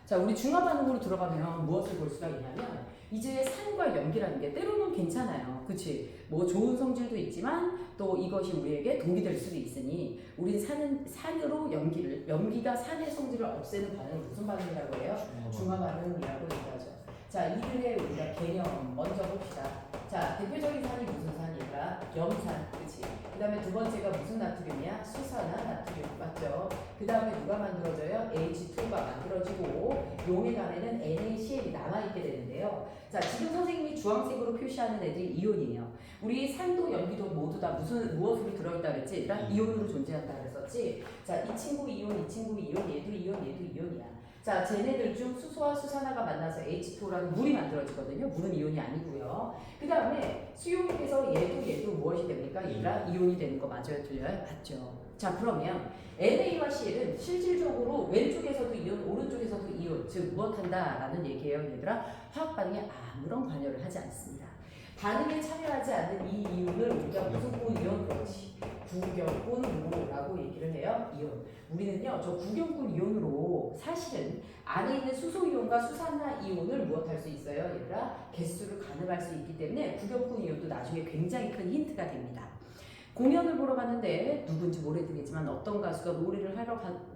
자, 우리 중화 반응으로 들어가면 무엇을 볼 수가 있냐면 이제 산과 연기라는 게 때로는 괜찮아요. 그치? 뭐 좋은 성질도 있지만 또 이것이 우리에게 독이 될 수도 있으니 우린 산으로 연기가 산의 성질을 없애는 반응을 무슨 반응이라고 해요? 중화 반응이라고 얘기하죠. 자, 이들의 우리가 개념 먼저 봅시다. 자, 대표적인 산이 무슨 산이더라? 염산, 그치? 그 다음에 두 번째가 무슨 나트륨이야? 수산화 나트륨, 맞죠? 그 다음에 누가 만들어져요? H2가 만들어지고 용액 안에는 NaCl이 남아있게 되는데요. 자, 지금 선생님이 주황색으로 표시하는 애들이 이온이에요. 우리 산도 연기도 모두 다 무엇으로 들어있다 그랬지? 얘들아? 이온으로 존재한다 그랬었지? 자, 이 친구 이온, 이 친구 이온, 얘도 이온, 얘도 이온이야. 자, 쟤네들 중 수소와 수산화가 만나서 H2라는 물이 만들어지거든요. 물은 이온이 아니고요. 그 다음에 수용액에서 얘도 무엇이 됩니까? 얘들아? 이온이 되는 거 맞아요? 틀려요? 맞죠. 자, 그러면 NA와 CL은 실질적으로 왼쪽에서도 이온, 오른쪽에서도 이온, 즉 무엇한다라는 얘기예요. 얘들아? 화학 반응에 아무런 관여를 하지 않습니다. 반응에 참여하지 않는 이 이온을 우리가 무슨 이온? 그렇지. 구경꾼으로라고 얘기를 해요. 이온. 우리는요, 저 구경꾼 이온으로 사실은 안에 있는 수소 이온과 수산화 이온을 무엇할 수 있어요? 얘들아, 개수를 가늠할 수 있기 때문에 구경꾼 이온도 나중에 굉장히 큰 힌트가 됩니다. 공연을 보러 갔는데 누군지 모르겠지만 어떤 가수가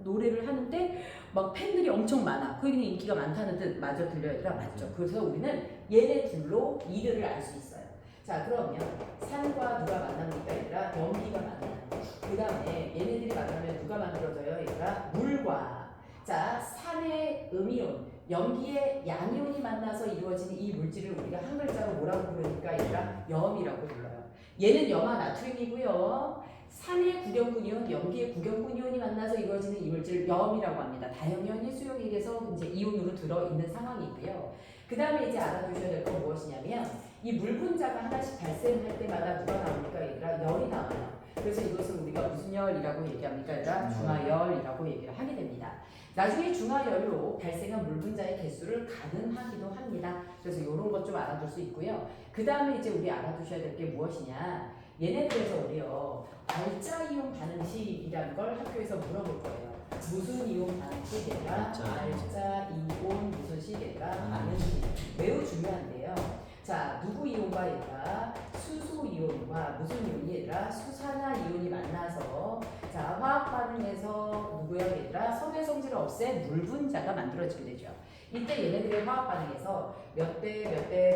노래를 하는데 막 팬들이 엄청 많아. 그 얘기는 인기가 많다는 뜻 맞아 들려요? 얘들아? 맞죠. 그래서 우리는 얘네 둘로 이들을 알 수 있어요. 자, 그러면 산과 누가 만납니까? 얘들아? 연기가 만나요. 그 다음에 얘네들이 만나면 누가 만들어져요? 얘들아? 물과. 자, 산의 음이온, 연기의 양이온이 만나서 이루어지는 이 물질을 우리가 한 글자로 뭐라고 부르니까 얘들아? 염이라고 불러요. 얘는 염화 나트륨이고요. 산의 구경꾼 이온, 연기의 구경꾼 이온이 만나서 이루어지는 이 물질을 염이라고 합니다. 다염이온이 수용액에서 이제 이온으로 들어있는 상황이고요. 그 다음에 이제 알아두셔야 될 건 무엇이냐면 이 물 분자가 하나씩 발생할 때마다 누가 나옵니까? 얘들아? 열이 나와요. 그래서 이것을 우리가 무슨 열이라고 얘기합니까? 얘들아? 중화열이라고 얘기를 하게 됩니다. 나중에 중화열로 발생한 물 분자의 개수를 가늠하기도 합니다. 그래서 이런 것 좀 알아둘 수 있고요. 그 다음에 이제 우리 알아두셔야 될 게 무엇이냐? 얘네들에서 우리요 알자 이온 반응식이라는 걸 학교에서 물어볼 거예요. 무슨 이온 반응식이라 알자 이온 무슨 식이라 반응식 매우 중요한데요. 자, 누구 이온과 얘들아? 수소 이온과 무슨 이온이 얘들아? 수산화 이온이 만나서 자, 화학 반응에서 누구야 얘들아? 섬유 성질을 없애 물 분자가 만들어지게 되죠. 이때 얘네들의 화학 반응에서 몇 대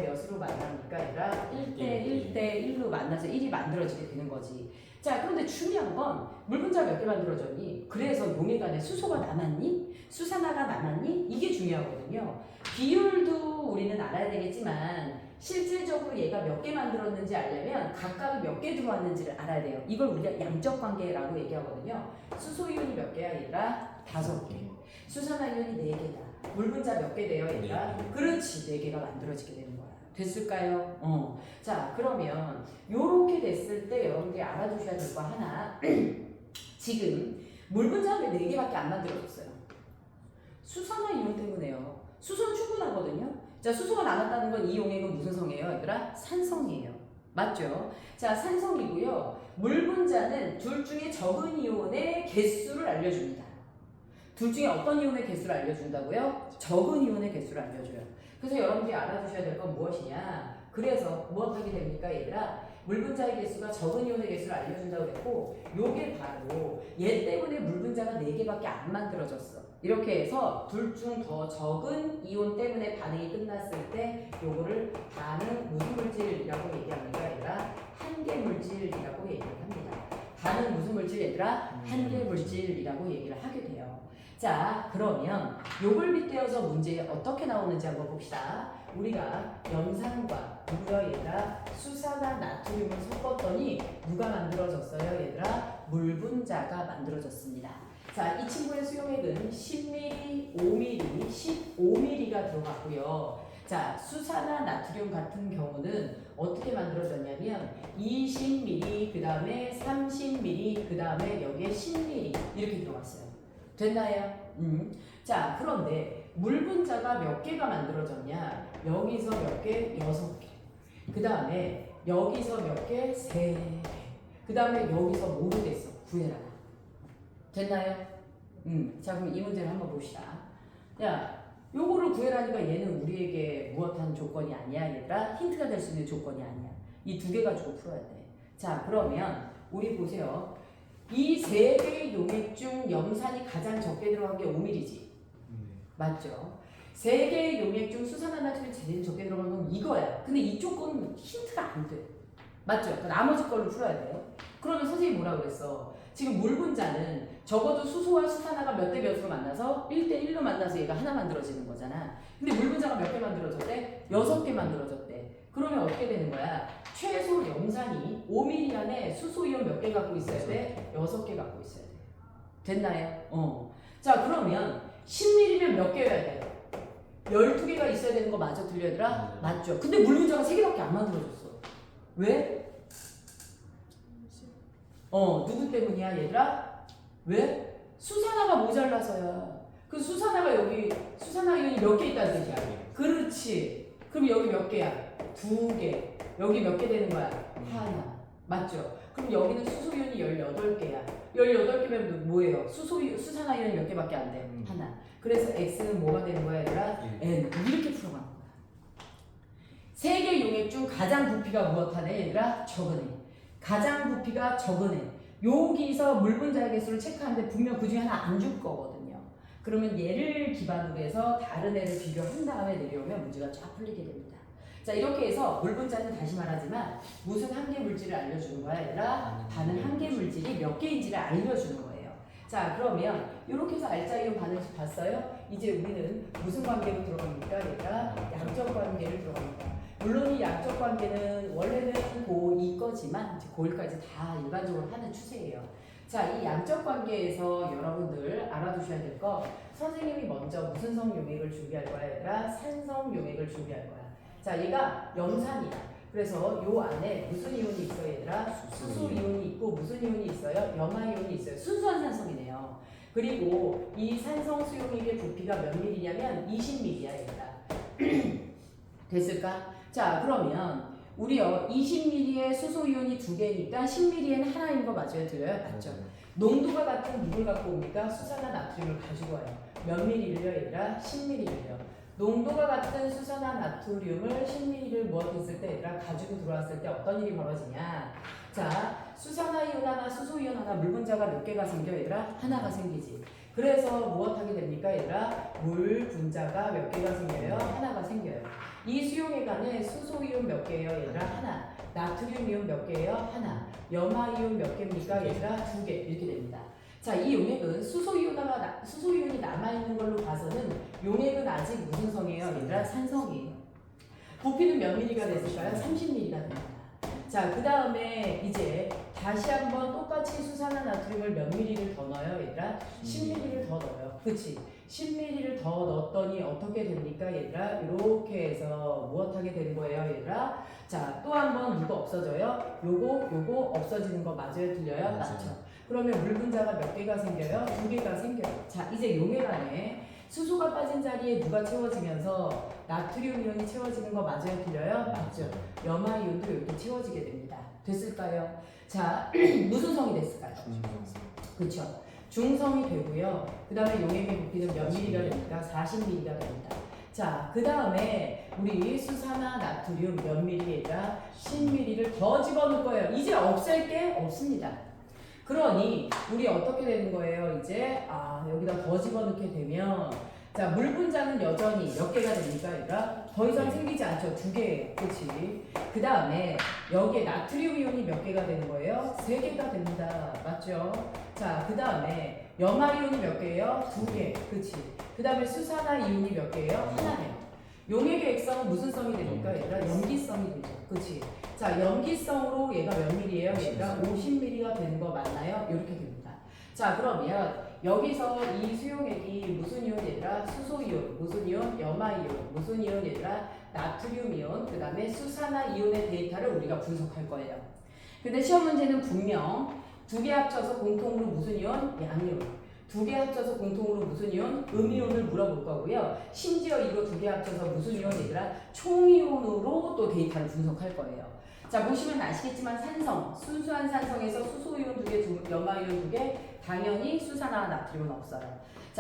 몇으로 만납니까? 얘들아? 1대 1대 1로 만나서 1이 만들어지게 되는 거지. 자, 그런데 중요한 건 물 분자 몇 개 만들어졌니? 그래서 용액 안에 수소가 남았니? 수산화가 남았니? 이게 중요하거든요. 비율도 우리는 알아야 되겠지만 실질적으로 얘가 몇 개 만들었는지 알려면 각각이 몇 개 들어왔는지를 알아야 돼요. 이걸 우리가 양적 관계라고 얘기하거든요. 수소 이온이 몇 개야 얘들아? 5개. 수산화 이온이 4개다. 물 분자 몇 개 돼요 얘들아? 그렇지, 4개가 만들어지게 되는 거야. 됐을까요? 자, 그러면 요렇게 됐을 때 여러분들이 알아두셔야 될 거 하나. 지금 물 분자가 왜 4개밖에 안 만들어졌어요? 수산화 이온 때문에요. 수소는 충분하거든요. 자, 수소가 남았다는 건 이 용액은 무슨 성이에요, 얘들아? 산성이에요. 맞죠? 자, 산성이고요. 물 분자는 둘 중에 적은 이온의 개수를 알려줍니다. 둘 중에 어떤 이온의 개수를 알려준다고요? 적은 이온의 개수를 알려줘요. 그래서 여러분들이 알아두셔야 될 건 무엇이냐? 그래서 무엇하게 됩니까, 얘들아? 물 분자의 개수가 적은 이온의 개수를 알려준다고 했고, 요게 바로 얘 때문에 물 분자가 4개밖에 안 만들어졌어. 이렇게 해서 둘 중 더 적은 이온 때문에 반응이 끝났을 때 요거를 반응 무슨 물질이라고 얘기합니까, 얘들아? 한계 물질이라고 얘기를 합니다. 반응 무슨 물질 얘들아? 한계 물질이라고 얘기를 하게 돼요. 자, 그러면 요걸 빗대어서 문제에 어떻게 나오는지 한번 봅시다. 우리가 염산과 누구요 얘들아? 수산화 나트륨을 섞었더니 누가 만들어졌어요 얘들아? 물 분자가 만들어졌습니다. 자, 이 친구의 수용액은 10ml, 5ml, 15ml가 들어갔고요. 자, 수산화 나트륨 같은 경우는 어떻게 만들어졌냐면 20ml, 그 다음에 30ml, 그 다음에 여기에 10ml 이렇게 들어갔어요. 됐나요? 자, 그런데 물 분자가 몇 개가 만들어졌냐? 여기서 몇 개? 6개. 그 다음에 여기서 몇 개? 3개. 그 다음에 여기서 뭐로 됐어? 구해라. 됐나요? 자, 그럼 이 문제를 한번 봅시다. 자, 요거를 구해라니까 얘는 우리에게 무엇한 조건이 아니야 얘들아. 힌트가 될 수 있는 조건이 아니야. 이 두 개 가지고 풀어야 돼. 자 그러면 우리 보세요. 이 세 개의 용액 중 염산이 가장 적게 들어간 게 5mm지. 맞죠? 세 개의 용액 중 수산화나트륨이 제일 적게 들어간 건 이거야. 근데 이쪽 건 힌트가 안 돼. 맞죠? 그러니까 나머지 걸로 풀어야 돼요. 그러면 선생님이 뭐라 그랬어? 지금 물 분자는 적어도 수소와 수산화가 몇 대 몇으로 만나서 1대1로 만나서 얘가 하나 만들어지는 거잖아. 근데 물 분자가 몇 개 만들어졌대? 6개 만들어졌대. 그러면 어떻게 되는 거야? 최소 염산이 5mm 안에 수소이온 몇 개 갖고 있어야 돼? 6개 갖고 있어야 돼. 됐나요? 자 그러면 10mm면 몇 개여야 돼? 12개가 있어야 되는 거 맞아 들려들아? 맞죠. 근데 물 분자가 3개밖에 안 만들어졌어. 왜? 누구 때문이야 얘들아? 왜? 수산화가 모자라서야. 그 수산화가 여기 수산화이온이 몇 개 있다는 뜻이야. 그렇지. 그럼 여기 몇 개야? 2개. 여기 몇 개 되는 거야? 하나. 맞죠? 그럼 여기는 수소이온이 18개야. 18개면 뭐예요? 수산화이온이 몇 개밖에 안 돼? 하나. 그래서 X는 뭐가 되는 거야 얘들아? N. 이렇게 풀어가는 거야. 세 개 용액 중 가장 부피가 무엇하네 얘들아? 적은 애. 가장 부피가 적은 애. 여기서 물 분자의 개수를 체크하는데 분명 그 중에 하나 안 줄 거거든요. 그러면 얘를 기반으로 해서 다른 애를 비교한 다음에 내려오면 문제가 쫙 풀리게 됩니다. 자 이렇게 해서 물 분자는 다시 말하지만 무슨 한계 물질을 알려주는 거야 얘들아? 반응 한계 물질이 몇 개인지를 알려주는 거예요. 자 그러면 이렇게 해서 알짜이온 반응식 봤어요? 이제 우리는 무슨 관계로 들어갑니까 얘들아? 양적 관계를 들어갑니다. 물론 이 양적 관계는 원래는 고2 거지만 이제 고1까지 다 일반적으로 하는 추세예요. 자, 이 양적 관계에서 여러분들 알아두셔야 될 거, 선생님이 먼저 무슨 성 용액을 준비할 거야 얘들아? 산성 용액을 준비할 거야. 자, 얘가 염산이야. 그래서 요 안에 무슨 이온이 있어요 얘들아? 수소 이온이 있고 무슨 이온이 있어요? 염화 이온이 있어요. 순수한 산성이네요. 그리고 이 산성 수용액의 부피가 몇 ml냐면 20ml야 얘들아. 됐을까? 자 그러면 우리요 20ml에 수소이온이 2개니까 10ml에는 하나인 거 맞아요? 들려요? 맞죠? 농도가 같은 누굴 갖고 옵니까? 수산화 나트륨을 가지고 와요. 몇 ml를요 얘들아? 10ml를요. 농도가 같은 수산화 나트륨을 10ml를 무엇했을 때 얘들아 가지고 들어왔을 때 어떤 일이 벌어지냐? 자 수산화이온 하나 수소이온 하나 물 분자가 몇 개가 생겨 얘들아? 하나가 생기지. 그래서 무엇하게 됩니까 얘들아? 물 분자가 몇 개가 생겨요? 하나가 생겨요. 이 수용액 안에 수소이온 몇 개예요 얘들아? 하나. 나트륨 이온 몇 개예요? 하나. 염화 이온 몇 개입니까 얘들아? 2개. 이렇게 됩니다. 자, 이 용액은 수소이온이 남아있는 걸로 봐서는 용액은 아직 무슨 성이에요 얘들아? 산성이에요. 부피는 몇 ml가 됐을까요? 30ml가 됩니다. 자, 그 다음에 이제 다시 한번 똑같이 수산화 나트륨을 몇 ml를 더 넣어요 얘들아? 10ml를 더 넣어요. 그치? 10ml를 더 넣었더니 어떻게 됩니까 얘들아? 이렇게 해서 무엇하게 되는 거예요 얘들아? 자, 또 한 번 누가 없어져요? 요거 없어지는 거 맞아요? 들려요? 맞죠? 그러면 물 분자가 몇 개가 생겨요? 2개가 생겨요. 자, 이제 용액 안에 수소가 빠진 자리에 누가 채워지면서 나트륨 이온이 채워지는 거 맞아요? 들려요? 맞죠? 염화 이온도 이렇게 채워지게 됩니다. 됐을까요? 자, 무슨 성이 됐을까요? 그렇죠. 중성이 되고요. 그 다음에 용액의 부피는 몇 ml가 됩니까? 40ml가 됩니다. 자, 그 다음에 우리 수산화 나트륨 몇 ml에다 10ml를 더 집어넣을 거예요. 이제 없앨 게 없습니다. 그러니 우리 어떻게 되는 거예요? 이제 여기다 더 집어넣게 되면 자, 물 분자는 여전히 몇 개가 됩니까? 얘들아? 더 이상 생기지 않죠. 2개예요. 그치? 그 다음에 여기에 나트륨 이온이 몇 개가 되는 거예요? 3개가 됩니다. 맞죠? 자, 그 다음에 염화 이온이 몇 개예요? 2개. 그치? 그 다음에 수산화 이온이 몇 개예요? 하나네요. 용액의 액성은 무슨 성이 됩니까? 얘들아? 염기성이 되죠. 그치? 자, 염기성으로 얘가 몇 ml예요? 얘들아? 50ml가 되는 거 맞나요? 이렇게 됩니다. 자, 그러면 여기서 이 수용액이 무슨 이온 얘들아? 수소이온, 무슨 이온? 염화이온, 무슨 이온 얘들아? 나트륨 이온, 그 다음에 수산화 이온의 데이터를 우리가 분석할 거예요. 근데 시험 문제는 분명 2개 합쳐서 공통으로 무슨 이온? 양이온. 2개 합쳐서 공통으로 무슨 이온? 음이온을 물어볼 거고요. 심지어 이거 2개 합쳐서 무슨 이온 얘들아? 총이온으로 또 데이터를 분석할 거예요. 자, 보시면 아시겠지만 산성, 순수한 산성에서 수소이온 2개, 염화이온 2개, 당연히 수산화 나트륨은 없어요.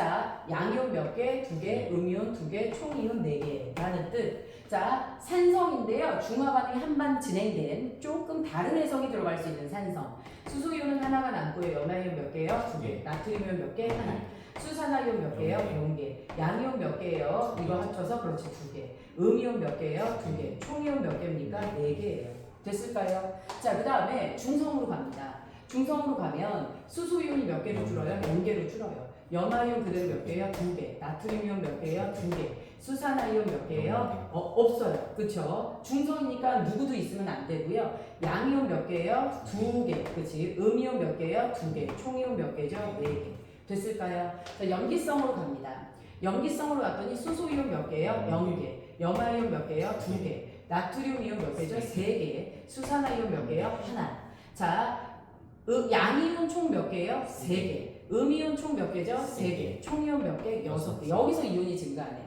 자, 양이온 몇 개? 2개, 음이온 2개, 총이온 4개라는 뜻. 자, 산성인데요. 중화 반응이 한 번 진행된 조금 다른 해석이 들어갈 수 있는 산성. 수소이온은 하나가 남고요. 염화이온 몇 개요? 2개. 나트륨이온 몇 개? 하나. 수산화이온 몇 개요? 0개. 양이온 몇 개예요? 이거 합쳐서 그렇지 2개. 음이온 몇 개예요? 2개. 총이온 몇 개입니까? 4개예요. 됐을까요? 자, 그 다음에 중성으로 갑니다. 중성으로 가면 수소이온이 몇 개로 줄어요? 0개로 줄어요. 염화이온 그대로 몇 개예요? 2개. 나트륨이온 몇 개예요? 2개. 수산화이온 몇 개예요? 없어요. 그쵸? 중성이니까 누구도 있으면 안 되고요. 양이온 몇 개예요? 2개. 그치? 음이온 몇 개예요? 2개. 총이온 몇 개죠? 4개. 됐을까요? 자, 염기성으로 갑니다. 염기성으로 갔더니 수소이온 몇 개예요? 0개. 염화이온 몇 개예요? 2개. 나트륨이온 몇 개죠? 3개. 수산화이온 몇 개예요? 하나. 자, 양이온 총 몇 개예요? 3개. 음이온 총 몇 개죠? 3개. 총이온 몇 개? 6개. 여기서 이온이 증가하네요.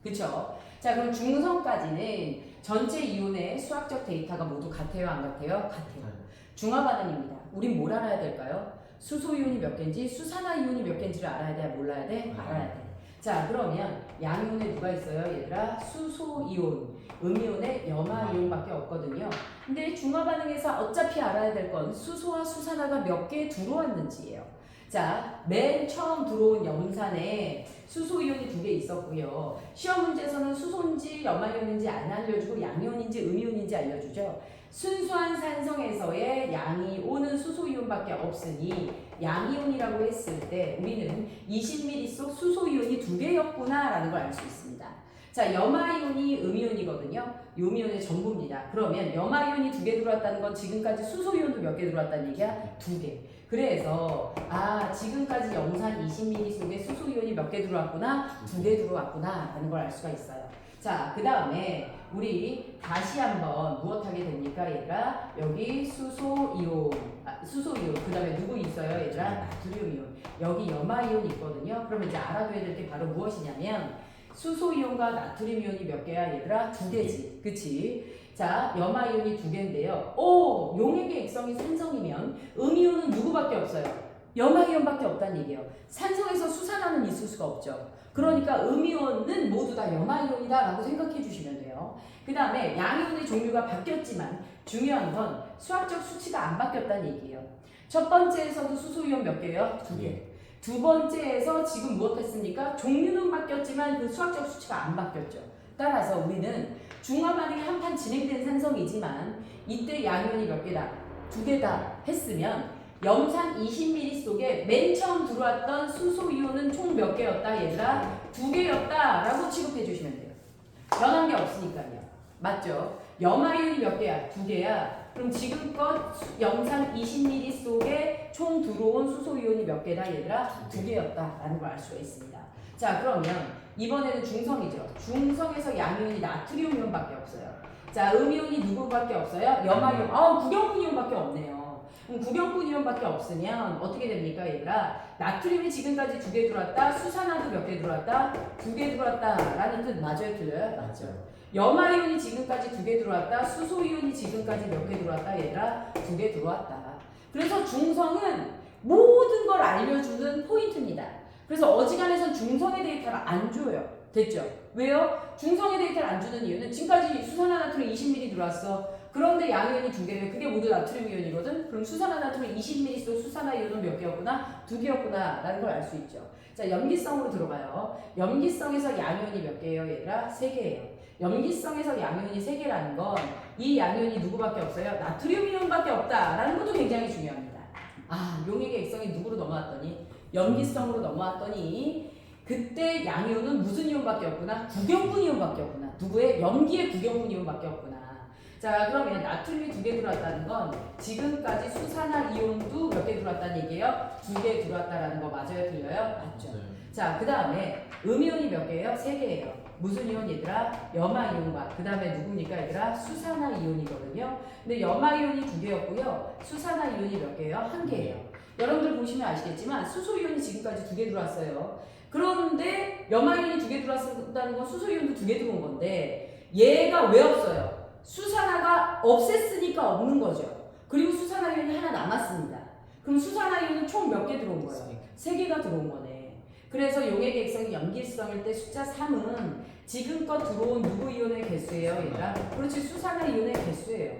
그쵸? 자, 그럼 중성까지는 전체 이온의 수학적 데이터가 모두 같아요? 안 같아요? 같아요. 중화 반응입니다. 우린 뭘 알아야 될까요? 수소이온이 몇 개인지 수산화이온이 몇 개인지를 알아야 돼? 몰라야 돼? 알아야 돼. 자, 그러면 양이온에 누가 있어요? 얘들아, 수소이온, 음이온에 염화이온밖에 없거든요. 근데 중화 반응에서 어차피 알아야 될 건 수소와 수산화가 몇 개 들어왔는지예요. 자, 맨 처음 들어온 염산에 수소이온이 2개 있었고요. 시험 문제에서는 수소인지 염화이온인지 안 알려주고 양이온인지 음이온인지 알려주죠. 순수한 산성에서의 양이온은 수소이온밖에 없으니 양이온이라고 했을 때 우리는 20ml 속 수소이온이 2개였구나 라는 걸 알 수 있습니다. 자, 염화이온이 음이온이거든요. 음이온의 전부입니다. 그러면 염화이온이 2개 들어왔다는 건 지금까지 수소이온도 몇 개 들어왔다는 얘기야? 2개. 그래서 지금까지 염산 20ml 속에 수소이온이 몇 개 들어왔구나? 2개 들어왔구나 라는 걸 알 수가 있어요. 자, 그 다음에 우리 다시 한번 무엇하게 됩니까 얘들아? 여기 수소이온, 그 다음에 누구 있어요 얘들아? 나트륨이온. 여기 염화이온 있거든요. 그러면 이제 알아둬야 될 게 바로 무엇이냐면 수소이온과 나트륨이온이 몇 개야 얘들아? 2개지. 그치? 자, 염화이온이 2개인데요. 용액의 액성이 산성이면 음이온은 누구밖에 없어요? 염화이온밖에 없다는 얘기예요. 산성에서 수산화는 있을 수가 없죠. 그러니까 음이온은 모두 다 염화이온이다 라고 생각해 주시면 돼요. 그 다음에 양이온의 종류가 바뀌었지만 중요한 건 수학적 수치가 안 바뀌었다는 얘기예요. 첫 번째에서도 수소이온 몇 개예요? 2개. 두 번째에서 지금 무엇 했습니까? 종류는 바뀌었지만 그 수학적 수치가 안 바뀌었죠. 따라서 우리는 중화 반응이 한판 진행된 산성이지만 이때 양이온이 몇 개다? 2개다 했으면 염산 20ml 속에 맨 처음 들어왔던 수소이온은 총 몇 개였다 얘들아? 2개였다 라고 취급해 주시면 돼요. 변한 게 없으니까요. 맞죠? 염화이온이 몇 개야? 2개야. 그럼 지금껏 염산 20ml 속에 총 들어온 수소이온이 몇 개다 얘들아? 2개였다 라는 걸 알 수가 있습니다. 자, 그러면 이번에는 중성이죠. 중성에서 양이온이 나트륨이온밖에 없어요. 자, 음이온이 누구밖에 없어요? 염화이온. 구경분이온밖에 없네요. 그럼 구경분이온밖에 없으면 어떻게 됩니까 얘들아? 나트륨이 지금까지 2개 들어왔다. 수산화도 몇 개 들어왔다? 2개 들어왔다 라는 뜻 맞아요? 틀려요? 맞죠. 염화이온이 지금까지 2개 들어왔다. 수소이온이 지금까지 몇 개 들어왔다 얘들아? 2개 들어왔다. 그래서 중성은 모든 걸 알려주는 포인트입니다. 그래서 어지간해선 중성의 데이터를 안 줘요. 됐죠? 왜요? 중성의 데이터를 안 주는 이유는 지금까지 수산화나트륨 20ml 들어왔어. 그런데 양이온이 2개예요. 그게 모두 나트륨이온이거든. 그럼 수산화나트륨 20ml 속 수산화이온은 몇 개였구나? 2개였구나 라는 걸 알 수 있죠. 자, 염기성으로 들어가요. 염기성에서 양이온이 몇 개예요 얘들아? 3개예요. 염기성에서 양이온이 3개라는 건 이 양이온이 누구밖에 없어요? 나트륨이온밖에 없다라는 것도 굉장히 중요합니다. 용액의 액성이 누구로 넘어왔더니 염기성으로 넘어왔더니 그때 양이온은 무슨 이온밖에 없구나? 구경분 이온밖에 없구나. 누구의? 염기의 구경분 이온밖에 없구나. 자, 그러면 나트륨이 2개 들어왔다는 건 지금까지 수산화 이온도 몇 개 들어왔다는 얘기예요? 2개 들어왔다라는 거 맞아요? 틀려요? 맞죠. 자, 그 다음에 음이온이 몇 개예요? 3개예요. 무슨 이온 얘들아? 염화이온과 그 다음에 누굽니까 얘들아? 수산화이온이거든요. 근데 염화이온이 2개였고요. 수산화이온이 몇 개예요? 1개예요. 여러분들 보시면 아시겠지만 수소이온이 지금까지 2개 들어왔어요. 그런데 염화이온이 2개 들어왔다는 건 수소이온도 2개 들어온 건데 얘가 왜 없어요? 수산화가 없앴으니까 없는 거죠. 그리고 수산화이온이 하나 남았습니다. 그럼 수산화이온은 총 몇 개 들어온 거예요? 3개가 들어온 거네. 그래서 용액의 액성이 염기성일 때 숫자 3은 지금껏 들어온 누구 이온의 개수예요, 얘들아? 그렇지, 수산화 이온의 개수예요.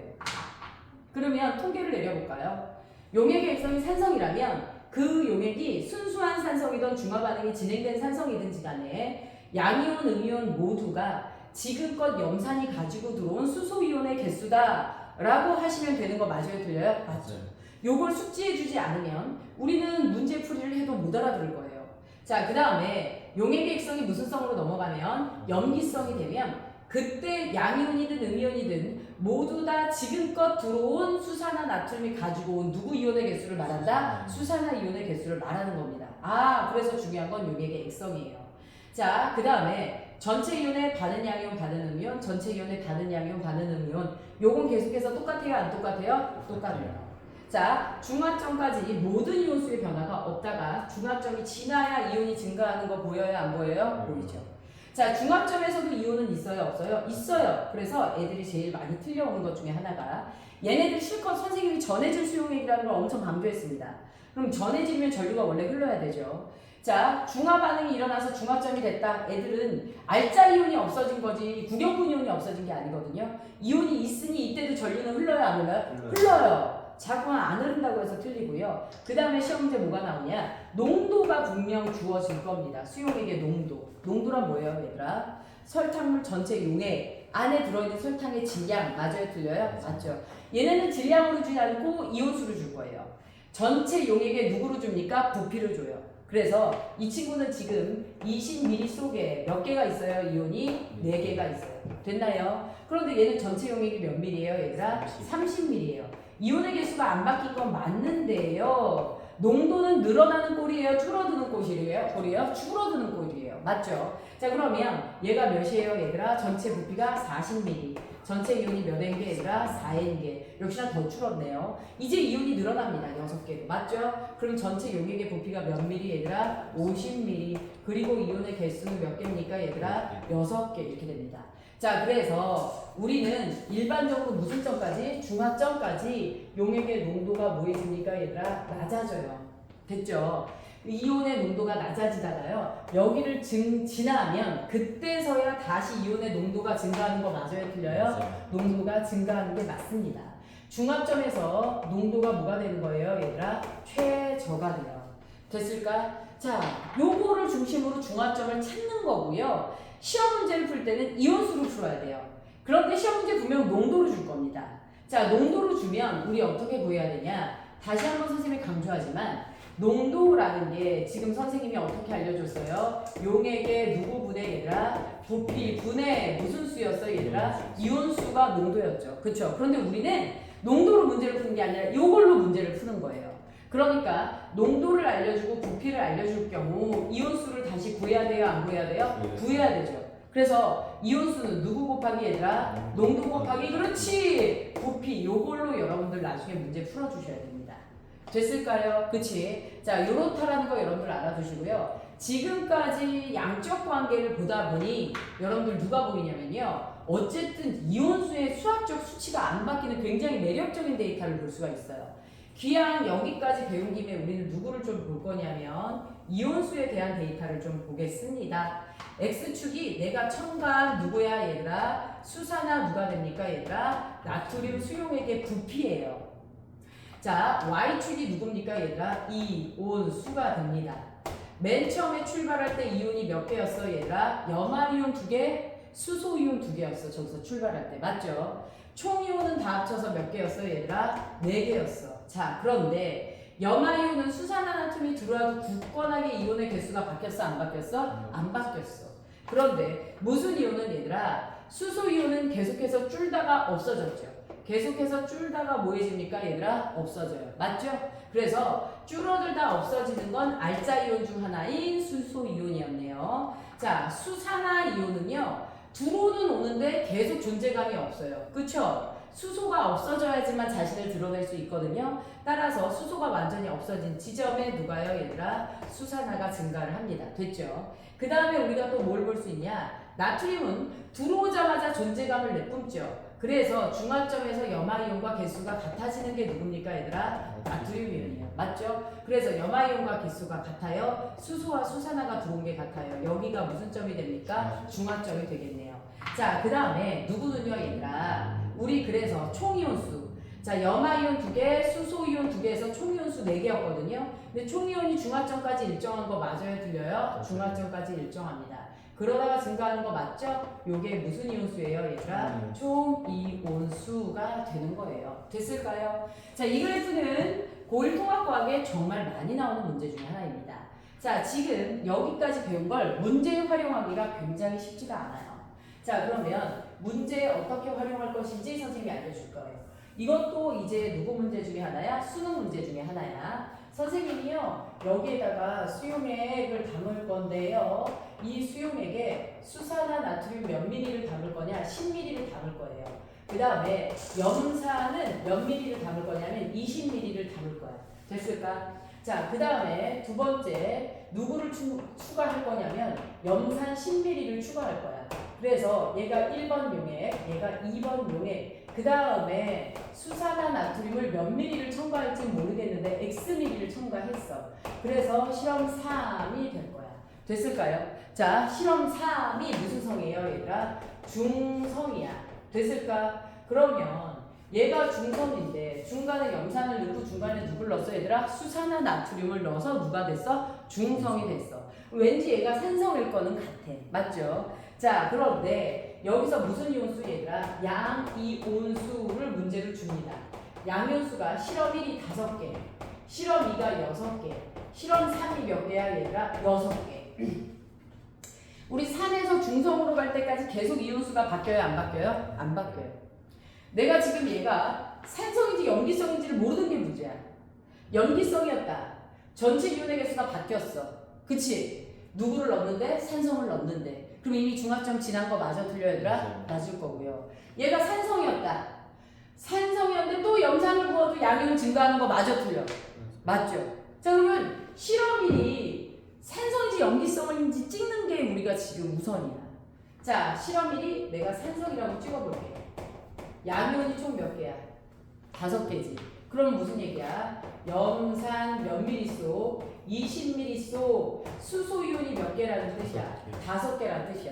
그러면 통계를 내려볼까요? 용액의 액성이 산성이라면 그 용액이 순수한 산성이든 중화 반응이 진행된 산성이든지 간에 양이온, 음이온 모두가 지금껏 염산이 가지고 들어온 수소이온의 개수다라고 하시면 되는 거 맞아요, 틀려요? 맞죠. 요걸 숙지해주지 않으면 우리는 문제 풀이를 해도 못 알아들을 거예요. 자, 그 다음에 용액의 액성이 무슨 성으로 넘어가면 염기성이 되면 그때 양이온이든 음이온이든 모두 다 지금껏 들어온 수산화 나트륨이 가지고 온 누구 이온의 개수를 말한다? 수산화 이온의 개수를 말하는 겁니다. 아, 그래서 중요한 건 용액의 액성이에요. 자, 그 다음에 전체 이온의 반응 양이온, 반응 음이온, 전체 이온의 반응 양이온, 반응 음이온. 요건 계속해서 똑같아요, 안 똑같아요? 똑같아요. 자, 중화점까지 모든 이온수의 변화가 없다가 중화점이 지나야 이온이 증가하는 거 보여요, 안 보여요? 보이죠. 자, 중화점에서도 이온은 있어요, 없어요? 있어요. 그래서 애들이 제일 많이 틀려오는 것 중에 하나가 얘네들 실컷 선생님이 전해질 수용액이라는 걸 엄청 강조했습니다. 그럼 전해지면 전류가 원래 흘러야 되죠. 자, 중화 반응이 일어나서 중화점이 됐다. 애들은 알짜 이온이 없어진 거지 구경분 이온이 없어진 게 아니거든요. 이온이 있으니 이때도 전류는 흘러요, 안 흘러요? 흘러요. 자꾸만 안 흐른다고 해서 틀리고요. 그 다음에 시험 문제 뭐가 나오냐? 농도가 분명 주어질 겁니다. 수용액의 농도. 농도란 뭐예요, 얘들아? 설탕물 전체 용액 안에 들어있는 설탕의 질량. 맞아요, 틀려요? 맞죠. 얘네는 질량으로 주지 않고 이온수로 줄 거예요. 전체 용액에 누구로 줍니까? 부피를 줘요. 그래서 이 친구는 지금 20ml 속에 몇 개가 있어요? 이온이 4개가 있어요. 됐나요? 그런데 얘는 전체 용액이 몇 ml예요, 얘들아? 30ml예요. 이온의 개수가 안 바뀐 건 맞는데요. 농도는 늘어나는 꼴이에요? 줄어드는 꼴이에요? 줄어드는 꼴이에요. 맞죠? 자, 그러면 얘가 몇이에요, 얘들아? 전체 부피가 40ml. 전체 이온이 몇 N개, 얘들아? 4N개. 역시나 더 줄었네요. 이제 이온이 늘어납니다. 6개로. 맞죠? 그럼 전체 용액의 부피가 몇 ml, 얘들아? 50ml. 그리고 이온의 개수는 몇 개입니까, 얘들아? 6개. 이렇게 됩니다. 자, 그래서 우리는 일반적으로 무슨 점까지? 중화점까지 용액의 농도가 뭐해집니까, 얘들아? 낮아져요. 됐죠? 이온의 농도가 낮아지다가요, 여기를 지나면 그때서야 다시 이온의 농도가 증가하는 거 맞아요, 틀려요? 맞아요. 농도가 증가하는 게 맞습니다. 중합점에서 농도가 뭐가 되는 거예요, 얘들아? 최저가 돼요. 됐을까? 자, 요거를 중심으로 중합점을 찾는 거고요. 시험 문제를 풀 때는 이온수로 풀어야 돼요. 그런데 시험 문제 분명 농도로 줄 겁니다. 자, 농도로 주면 우리 어떻게 구해야 되냐? 다시 한번 선생님이 강조하지만 농도라는 게 지금 선생님이 어떻게 알려줬어요? 용액의 누구 분의 얘들아? 부피 분의 무슨 수였어, 얘들아? 이온수가 농도였죠. 그쵸? 그런데 우리는 농도로 문제를 푸는 게 아니라 이걸로 문제를 푸는 거예요. 그러니까 농도를 알려주고 부피를 알려줄 경우 이온수를 다시 구해야 돼요, 안 구해야 돼요? 구해야 되죠. 그래서 이온수는 누구 곱하기, 얘들아? 농도 곱하기, 그렇지! 부피, 요걸로 여러분들 나중에 문제 풀어주셔야 됩니다. 됐을까요? 그치? 자, 요렇다라는 거 여러분들 알아두시고요. 지금까지 양적 관계를 보다 보니 여러분들 누가 보이냐면요, 어쨌든 이온수의 수학적 수치가 안 바뀌는 굉장히 매력적인 데이터를 볼 수가 있어요. 기왕 여기까지 배운 김에 우리는 누구를 좀 볼 거냐면 이온수에 대한 데이터를 좀 보겠습니다. X축이 내가 첨가한 누구야, 얘들아? 수산화 누가 됩니까, 얘들아? 나트륨 수용액의 부피예요. 자, Y축이 누굽니까, 얘들아? 이온수가 됩니다. 맨 처음에 출발할 때 이온이 몇 개였어, 얘들아? 염화이온 2개, 수소이온 2개였어. 저기서 출발할 때. 맞죠? 총 이온은 다 합쳐서 몇 개였어, 얘들아? 4개였어. 자, 그런데 염화이온은 수산화나트륨이 들어와도 굳건하게 이온의 개수가 바뀌었어, 안 바뀌었어? 안 바뀌었어. 그런데 무슨 이온은, 얘들아? 수소이온은 계속해서 줄다가 없어졌죠. 계속해서 줄다가 뭐해집니까, 얘들아? 없어져요. 맞죠? 그래서 줄어들다 없어지는 건 알짜 이온 중 하나인 수소이온이었네요. 자, 수산화 이온은요, 들어오는 오는데 계속 존재감이 없어요. 그쵸? 수소가 없어져야지만 자신을 드러낼 수 있거든요. 따라서 수소가 완전히 없어진 지점에 누가요, 얘들아? 수산화가 증가를 합니다. 됐죠? 그 다음에 우리가 또 뭘 볼 수 있냐? 나트륨은 들어오자마자 존재감을 내뿜죠. 그래서 중화점에서 염화이온과 개수가 같아지는 게 누굽니까 얘들아? 나트륨 이온이에요. 맞죠? 그래서 염화이온과 개수가 같아요. 수소와 수산화가 들어온 게 같아요. 여기가 무슨 점이 됩니까? 중화점이 되겠네요. 자, 그 다음에 누구는요 얘들아? 우리 그래서 총이온수. 자, 염화이온 2개, 수소이온 2개에서 총이온수 4개였거든요. 근데 총이온이 중화점까지 일정한 거 맞아요? 틀려요? 중화점까지 일정합니다. 그러다가 증가하는 거 맞죠? 요게 무슨 이온수예요 얘들아? 총이온수가 되는 거예요. 됐을까요? 자, 이 그래프는 고1 통합과학에 정말 많이 나오는 문제 중에 하나입니다. 자, 지금 여기까지 배운 걸 문제에 활용하기가 굉장히 쉽지가 않아요. 자, 그러면 문제에 어떻게 활용할 것인지 선생님이 알려줄 거예요. 이것도 이제 누구 문제 중에 하나야? 수능 문제 중에 하나야. 선생님이요 여기에다가 수용액을 담을 건데요. 이 수용액에 수산화 나트륨 몇 미리를 담을 거냐? 10ml를 담을 거예요. 그 다음에 염산은 몇 미리를 담을 거냐면 20ml를 담을 거야. 됐을까? 자, 그 다음에 두 번째 누구를 추가할 거냐면 염산 10ml를 추가할 거야. 그래서 얘가 1번 용액, 얘가 2번 용액. 그 다음에 수산화 나트륨을 몇 미리를 첨가할지 모르겠는데 X미리를 첨가했어. 그래서 실험 3이 될 거야. 됐을까요? 자, 실험 3이 무슨 성이에요 얘들아? 중성이야. 됐을까? 그러면 얘가 중성인데 중간에 염산을 넣고 중간에 누굴 넣었어 얘들아? 수산화 나트륨을 넣어서 누가 됐어? 중성이 됐어. 왠지 얘가 산성일 거는 같아. 맞죠? 자, 그런데 여기서 무슨 이온수 얘들아? 양이온수를 문제를 줍니다. 양이온수가 실험 1이 5개, 실험 2가 6개, 실험 3이 몇 개야 얘들아? 6개. 우리 산에서 중성으로 갈 때까지 계속 이온수가 바뀌어요? 안 바뀌어요? 안 바뀌어요. 내가 지금 얘가 산성인지 염기성인지를 모르는 게 문제야. 염기성이었다. 전체 이온의 개수가 바뀌었어. 그치? 누구를 넣는데? 산성을 넣는데. 그럼 이미 중화점 지난 거 맞아 틀려 얘들아? 맞을 거고요. 얘가 산성이었다. 산성이었는데 또 염산을 부어도 양이온 증가하는 거 맞아 틀려? 맞죠? 자, 그러면 실험일이 산성인지 염기성인지 찍는 게 우리가 지금 우선이야. 자, 실험일이 내가 산성이라고 찍어볼게. 양이온이 총 몇 개야? 5개지. 그럼 무슨 얘기야? 염산 몇 미리소? 20미리소 수소이온이 몇 개라는 뜻이야? 5개라는 뜻이야.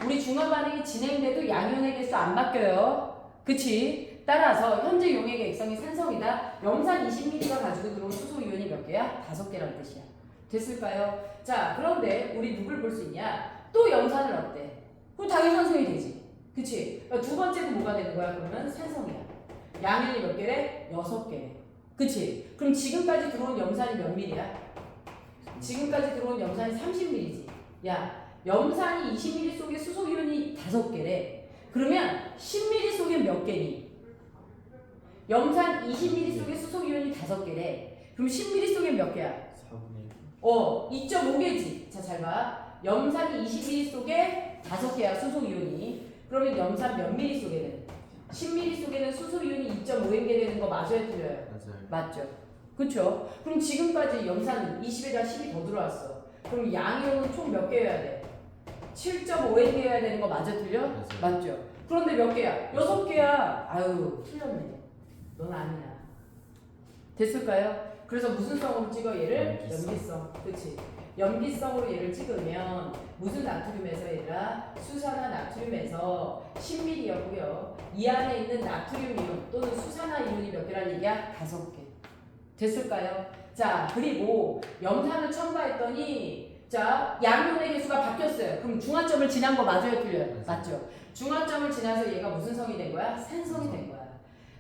우리 중화 반응이 진행돼도 양이온의 개수 안 바뀌어요. 그치? 따라서 현재 용액의 액성이 산성이다. 염산 20ml가 가지고 들어온 수소이온이 몇 개야? 5개라는 뜻이야. 됐을까요? 자, 그런데 우리 누굴 볼 수 있냐? 또 염산을 넣었대. 그럼 당연히 산성이 되지. 그치? 그러니까 두 번째는 뭐가 되는 거야? 그러면 산성이야. 양이온이 몇 개래? 6개. 그치? 그럼 지금까지 들어온 염산이 몇 밀이야? 지금까지 들어온 염산이 30ml지. 야, 염산이 20ml 속에 수소이온이 5개래. 그러면 10ml 속에 몇 개니? 염산 20ml 속에 수소이온이 5개래. 그럼 10ml 속에 몇 개야? 4분의 1. 2.5개지. 자, 잘 봐. 염산이 20ml 속에 5개야, 수소이온이. 그러면 염산 몇 ml 속에는? 10ml 속에는 수소이온이 2.5개 되는 거 맞아요, 틀려요? 맞아요. 맞죠? 그쵸? 그럼 지금까지 염산 20에다 10이 더 들어왔어. 그럼 양이온은 총 몇 개여야 돼? 7.5개여야 되는 거 맞아, 틀려? 맞아요. 맞죠? 그런데 몇 개야? 6개야. 아유, 틀렸네. 넌 아니야. 됐을까요? 그래서 무슨 성으로 찍어 얘를? 염기성. 그치? 염기성으로 얘를 찍으면 무슨 나트륨에서 얘들아? 수산화 나트륨에서 10ml였고요. 이 안에 있는 나트륨 이온 또는 수산화 이온이 몇 개란 얘기야? 5개. 됐을까요? 자, 그리고 염산을 첨가했더니 자, 양이온의 개수가 바뀌었어요. 그럼 중화점을 지난 거 맞아요, 틀려요? 맞죠? 중화점을 지나서 얘가 무슨 성이 된 거야? 산성이 된 거야.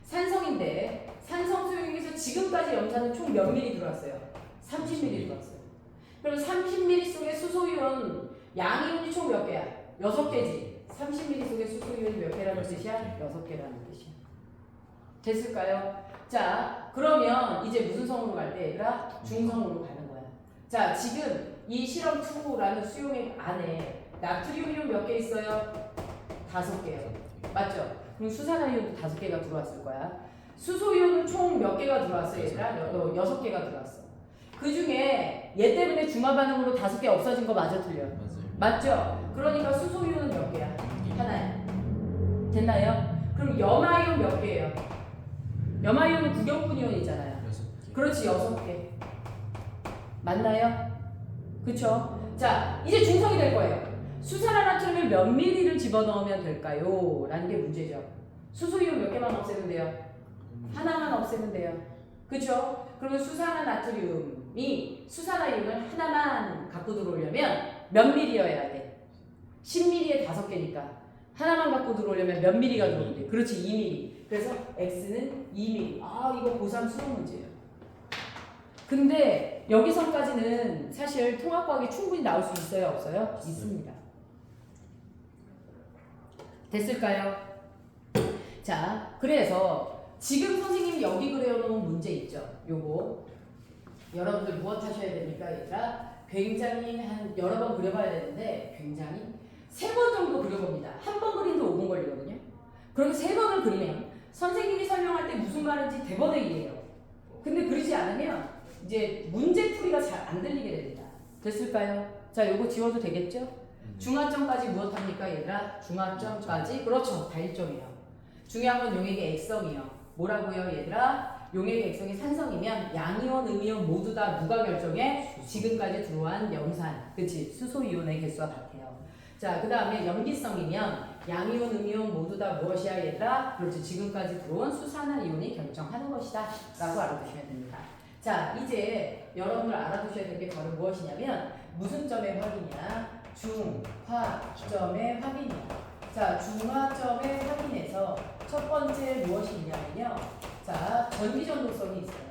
산성인데 산성 수용액에서 지금까지 염산은 총 몇 미리 들어왔어요? 30ml 들어왔어요. 그럼 30ml 속에 수소이온 양이온이 총 몇 개야? 6개지. 30ml 속에 수소이온이 몇 개라는 뜻이야? 6개라는 뜻이야. 됐을까요? 자, 그러면 이제 무슨 성으로 갈 때 얘들아? 중성으로 가는 거야. 자, 지금 이 실험 2라는 수용액 안에 나트륨 이온 몇 개 있어요? 5개요. 맞죠? 그럼 수산화 이온도 5개가 들어왔을 거야. 수소 이온은 총 몇 개가 들어왔어 얘들아? 6개가 들어왔어. 그 중에 얘 때문에 중화 반응으로 5개 없어진 거 맞아, 틀려? 맞아요. 맞죠? 그러니까 수소 이온은 몇 개야? 하나야. 됐나요? 그럼 염화이온 몇 개예요? 염화이온은 구경분 이온이잖아요. 6개. 그렇지, 6개. 맞나요? 그쵸? 자, 이제 중성이 될 거예요. 수산화나트륨을 몇 미리를 집어넣으면 될까요? 라는 게 문제죠. 수소이온 몇 개만 없애면 돼요? 하나만 없애면 돼요. 그쵸? 그러면 수산화나트륨이 수산화이온을 하나만 갖고 들어오려면 몇 미리여야 돼? 10미리에 5개니까 하나만 갖고 들어오려면 몇 미리가 들어오면 돼? 그렇지, 2미리. 그래서 X는 2미리. 아, 이거 고3 수능 문제예요. 근데 여기서까지는 사실 통합과학이 충분히 나올 수 있어요, 없어요? 있습니다. 됐을까요? 자, 그래서 지금 선생님이 여기 그려놓은 문제 있죠? 요거 여러분들 무엇 하셔야 됩니까? 얘들아 굉장히 한 여러 번 그려봐야 되는데 굉장히 3번 정도 그려봅니다. 한 번 그리는데 5분 걸리거든요. 그렇게 3번을 그리면 선생님이 설명할 때 무슨 말인지 대번에 이해해요. 근데 그리지 않으면 이제 문제풀이가 잘 안 들리게 됩니다. 됐을까요? 자, 요거 지워도 되겠죠? 중화점까지 무엇 합니까, 얘들아? 중화점까지? 그렇죠. 다 일정이에요. 중요한 건 용액의 액성이요. 뭐라고요, 얘들아? 용액의 액성이 산성이면 양이온, 음이온 모두 다 누가 결정해? 지금까지 들어온 염산. 그치? 수소이온의 개수와 같아요. 자, 그 다음에 염기성이면 양이온, 음이온 모두 다 무엇이야, 얘들아? 그렇지. 지금까지 들어온 수산화이온이 결정하는 것이다. 라고 알아두시면 됩니다. 자, 이제 여러분들 알아두셔야 될 게 바로 무엇이냐면 무슨 점의 확인이야? 중화점의 확인이야. 자, 중화점의 확인에서 첫 번째 무엇이 있냐면요. 자, 전기전도성이 있어요.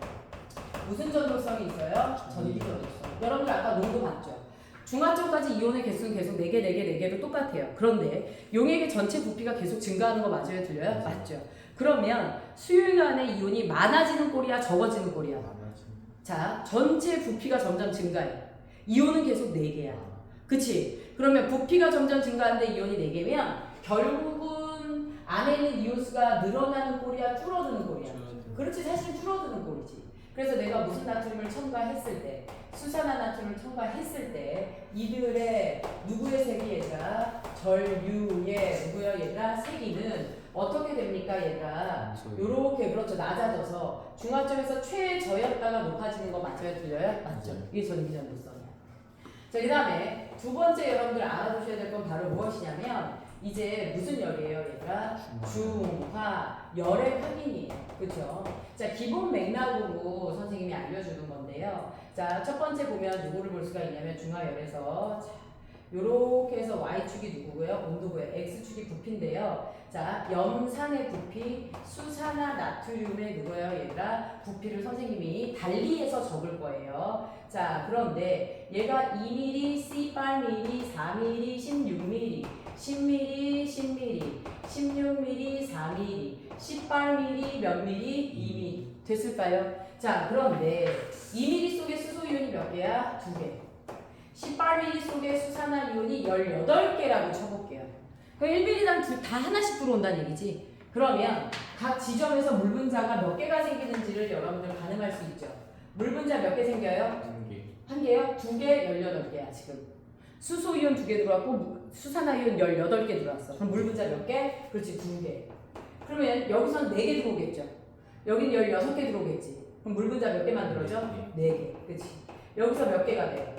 무슨 전도성이 있어요? 전기전도성. 여러분들 아까 농도 봤죠? 중화점까지 이온의 개수는 계속 4개, 4개, 4개로 똑같아요. 그런데 용액의 전체 부피가 계속 증가하는 거 맞아요? 들려요? 맞죠? 그러면 수율 간의 이온이 많아지는 꼴이야? 적어지는 꼴이야? 자, 전체 부피가 점점 증가해. 이온은 계속 4개야. 그치? 그러면 부피가 점점 증가하는데 이온이 4개면 결국은 안에 있는 이온수가 늘어나는 꼴이야? 줄어드는 꼴이야? 그렇지, 사실 줄어드는 꼴이지. 그래서 내가 무슨 나트륨을 첨가했을 때, 수산화나트륨을 첨가했을 때 이들의 누구의 색이 얘들아? 전류의 누구야 얘들아? 색이는 어떻게 됩니까 얘들아? 요렇게 그렇죠, 낮아져서 중화점에서 최저였다가 높아지는 거 맞아요? 들려요? 맞죠? 이게 전기전도성이야. 자, 그 다음에 두 번째 여러분들 알아두셔야 될 건 바로 무엇이냐면 이제 무슨 열이에요 얘들아? 중화 열의 확인이에요. 그렇죠? 자, 기본 맥락으로 선생님이 알려주는 건데요. 자, 첫 번째 보면 누구를 볼 수가 있냐면 중화열에서 자, 요렇게 해서 Y축이 누구고요? 온도고요. X축이 부피인데요. 자, 염산의 부피, 수산화 나트륨의 누구예요, 얘들아? 부피를 선생님이 달리해서 적을 거예요. 자, 그런데 얘가 2mm, C8mm, 4mm, 16mm, 10mm, 10mm, 16mm, 4mm, 18mm, 몇 mm, 2mm. 됐을까요? 자, 그런데 2mm 속에 수소이온이 몇 개야? 2개. 18mm 속에 수산화이온이 18개라고 쳐볼게요. 그럼 1mm당 다 하나씩 들어온다는 얘기지. 그러면 각 지점에서 물분자가 몇 개가 생기는지를 여러분들 가늠할 수 있죠. 물분자 몇 개 생겨요? 1개. 1개요? 2개, 18개야 지금. 수소이온 2개 들어왔고 수산화이온 18개 들어왔어. 그럼 물분자 몇 개? 그렇지, 2개. 그러면 여기선 4개 들어오겠죠. 여긴 16개 들어오겠지. 그럼 물분자 몇 개 만들어져? 4개. 그렇지. 여기서 몇 개가 돼요?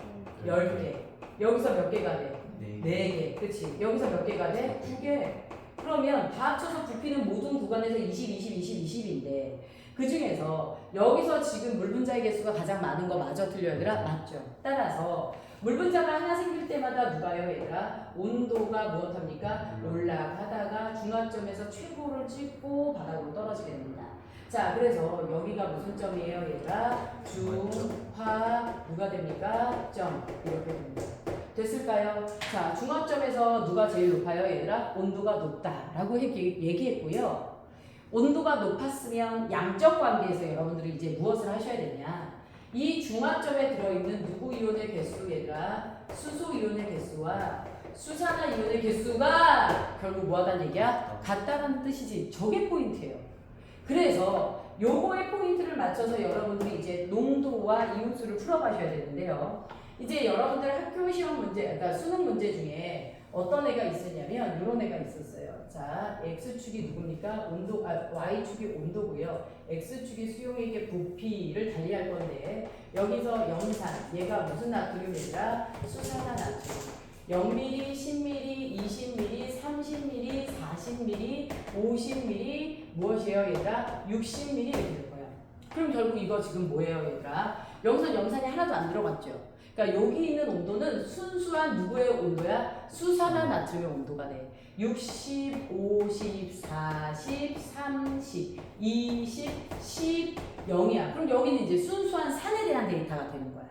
10개. 여기서 몇 개가 돼? 4개. 그치? 여기서 몇 개가 돼? 2개. 그러면 다 합쳐서 부피는 모든 구간에서 20, 20, 20, 20인데 그 중에서 여기서 지금 물분자의 개수가 가장 많은 거 맞아? 틀려 얘들아? 맞죠? 따라서 물분자가 하나 생길 때마다 누가요 얘들아? 온도가 무엇합니까? 올라가다가 중화점에서 최고를 찍고 바닥으로 떨어지게 됩니다. 자, 그래서 여기가 무슨 점이에요 얘들아? 중화 누가 됩니까? 점 이렇게 됩니다. 됐을까요? 자, 중화점에서 누가 제일 높아요 얘들아? 온도가 높다라고 얘기했고요. 온도가 높았으면 양적 관계에서 여러분들이 이제 무엇을 하셔야 되냐? 이 중화점에 들어있는 누구 이온의 개수 얘들아? 수소 이온의 개수와 수산화 이온의 개수가 결국 뭐하다는 얘기야? 같다라는 뜻이지. 저게 포인트예요. 그래서 요거의 포인트를 맞춰서 여러분들이 이제 농도와 이온수를 풀어가셔야 되는데요. 이제 여러분들 학교 시험 문제, 그러니까 수능 문제 중에 어떤 애가 있었냐면 이런 애가 있었어요. 자, x축이 누굽니까? 온도, y축이 온도고요. x축이 수용액의 부피를 달리할 건데 여기서 염산, 얘가 무슨 나트륨이라 수산화나트륨. 0ml, 10ml, 20ml, 30ml, 40ml, 50ml 무엇이에요 얘들아? 60ml 이렇게 될 거야. 그럼 결국 이거 지금 뭐예요 얘들아? 여기서 염산이 하나도 안 들어갔죠. 그러니까 여기 있는 온도는 순수한 누구의 온도야? 수산화나트륨의 온도가 돼. 60, 50, 40, 30, 20, 10, 0이야. 그럼 여기는 이제 순수한 산에 대한 데이터가 되는 거야.